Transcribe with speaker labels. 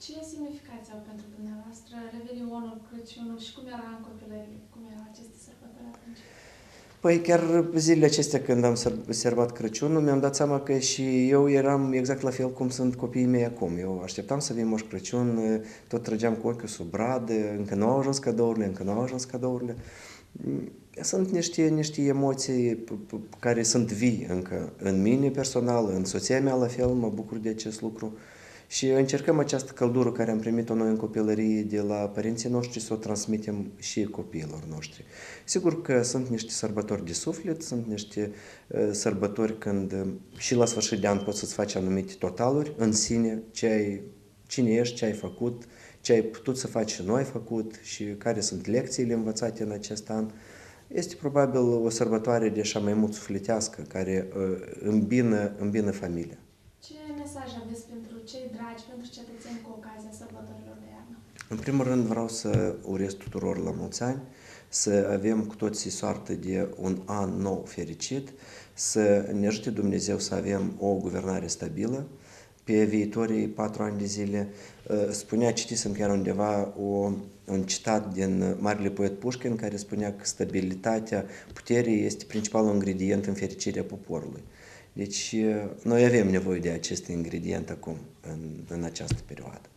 Speaker 1: Ce semnificație au pentru dumneavoastră Revelionul, Crăciunul și cum era în copilărie? Cum erau aceste sărbători atunci?
Speaker 2: Păi chiar zilele acestea când am sărbat Crăciunul, mi-am dat seama că și eu eram exact la fel cum sunt copiii mei acum. Eu așteptam să vin Moș Crăciun, tot trăgeam cu ochiul sub brad, încă nu au ajuns cadourile, încă nu au ajuns cadourile. Sunt niște emoții care sunt vii încă în mine personal, în soția mea la fel, mă bucur de acest lucru. Și încercăm această căldură care am primit-o noi în copilărie de la părinții noștri să o transmitem și copiilor noștri. Sigur că sunt niște sărbători de suflet, sunt niște sărbători când și la sfârșit de an poți să-ți faci anumite totaluri în sine, cine ești, ce ai făcut, ce ai putut să faci și nu ai făcut și care sunt lecțiile învățate în acest an. Este probabil o sărbătoare de așa mai mult sufletească, care îmbină familia.
Speaker 1: Ce mesaj aveți pentru cei dragi, pentru cetățeni cu ocazia sărbătorilor de iarnă?
Speaker 2: În primul rând vreau să urez tuturor la mulți ani, să avem cu toții soartă de un an nou fericit, să ne ajute Dumnezeu să avem o guvernare stabilă pe viitorii 4 ani de zile. Citisem chiar undeva un citat din marele poet Pușkin care spunea că stabilitatea puterii este principalul ingredient în fericirea poporului. Deci noi avem nevoie de acest ingredient acum, în această perioadă.